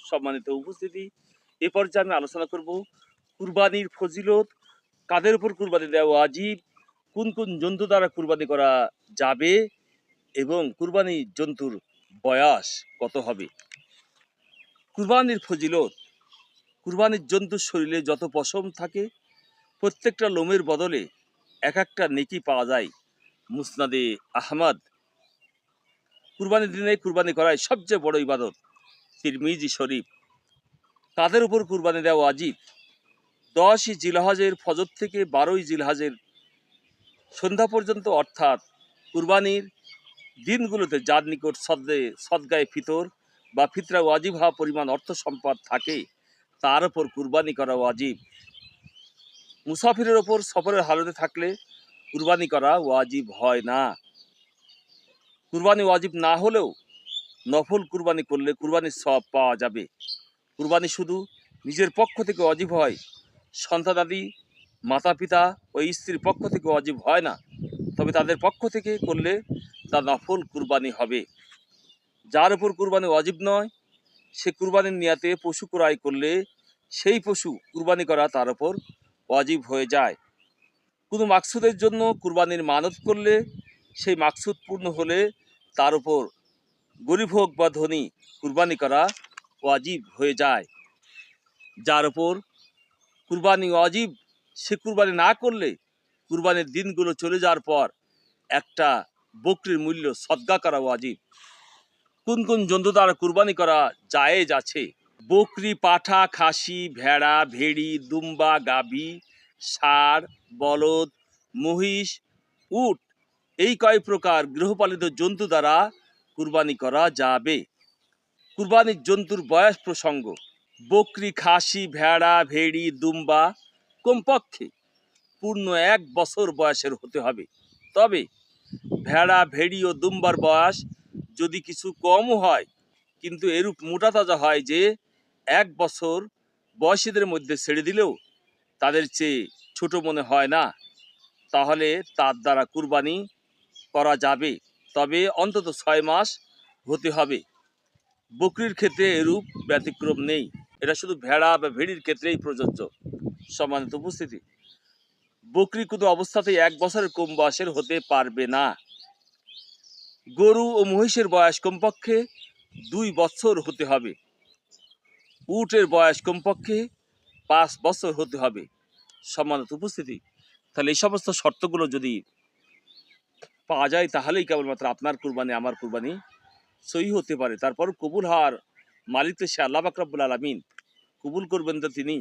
সম্মানিত উপস্থিতি, এ পর্যায়ে আমি আলোচনা করব কুরবানির ফজিলত, কাদের উপর কুরবানি দেওয়া ওয়াজিব, কোন কোন জন্তু দ্বারা কুরবানি করা যাবে এবং কুরবানি জন্তুর বয়স কত হবে। কুরবানির ফজিলত, কুরবানির জন্তুর শরীরে যত পশম থাকে প্রত্যেকটা লোমের বদলে এক একটা নেকি পাওয়া যায়। মুসনাদে আহমদ। কুরবানির দিনে কুরবানি করাই সবচেয়ে বড় ইবাদত। তিরমিজি শরীফ। তাদের উপর কুরবানি দেওয়া ওয়াজিব। 10ই জিলহজের ফজর থেকে 12ই জিলহজের সন্ধ্যা পর্যন্ত, অর্থাৎ কুরবানির দিনগুলোতে যার নিকট সদগায়ে ফিতর বা ফিতরা ওয়াজিব হওয়া পরিমাণ অর্থ সম্পদ থাকে তার উপর কুরবানি করা ওয়াজিব। মুসাফিরের ওপর সফরের হালতে থাকলে কুরবানি করা ওয়াজিব হয় না। কুরবানি ওয়াজিব না হলেও নফল কুরবানি করলে কুরবানির সওয়াব পাওয়া যাবে। কুরবানি শুধু নিজের পক্ষ থেকে ওয়াজিব হয়, সন্তানাদি, মাতা পিতা ও স্ত্রীর পক্ষ থেকে ওয়াজিব হয় না, তবে তাদের পক্ষ থেকে করলে তা নফল কুরবানি হবে। যার উপর কুরবানি ওয়াজিব নয় সে কুরবানির নিয়াতে পশু ক্রয় করলে সেই পশু কুরবানি করা তার উপর ওয়াজিব হয়ে যায়। কোনো মাকসুদের জন্য কুরবানির মানত করলে সেই মাকসুদ পূর্ণ হলে তার উপর গরিব হোক বা ধনী কুরবানি করা ওয়াজিব হয়ে যায়। যার উপর কুরবানি ওয়াজিব সে কুরবানি না করলে কুরবানির দিনগুলো চলে যাওয়ার পর একটা বকরির মূল্য সদকা করা ওয়াজিব। কোন কোন জন্তু দ্বারা কুরবানি করা জায়েজ আছে? বকরি, পাঠা, খাসি, ভেড়া, ভেড়ি, দুম্বা, গাভী, ষাঁড়, বলদ, মহিষ, উট, এই কয় প্রকার গৃহপালিত জন্তু দ্বারা কুরবানি করা যাবে। কুরবানির জন্তুর বয়স প্রসঙ্গ। বকরি, খাসি, ভেড়া, ভেড়ি, দুম্বা কমপক্ষে পূর্ণ 1 বছর বয়সের হতে হবে। তবে ভেড়া, ভেড়ি ও দুম্বার বয়স যদি কিছু কমও হয় কিন্তু এরূপ মোটা তাজা হয় যে 1 বছর বয়সীদের মধ্যে ছেড়ে দিলেও তাদের চেয়ে ছোট মনে হয় না, তাহলে তার দ্বারা কুরবানি করা যাবে। তবে অন্তত 6 মাস হতে হবে। বকরির ক্ষেত্রে এরূপ ব্যতিক্রম নেই। এটা শুধু ভেড়া বা ভেড়ির ক্ষেত্রেই প্রযোজ্য। সম্মানিত উপস্থিতি, বকরি কোনো অবস্থাতেই 1 বছরের কম বয়সের হতে পারবে না। গরু ও মহিষের বয়স কমপক্ষে 2 বছর হতে হবে। উটের বয়স কমপক্ষে 5 বছর হতে হবে। সম্মানিত উপস্থিতি, তাহলে এই সমস্ত শর্তগুলো যদি পাওয়া যায় তাহলেই কেবলমাত্র আপনার কুরবানি আমার কুরবানি সহি হতে পারে। তারপর কবুল হওয়ার মালিক তো সে আল্লাহ পাক রব্বুল আলামিন। কবুল করবেন তো তিনি।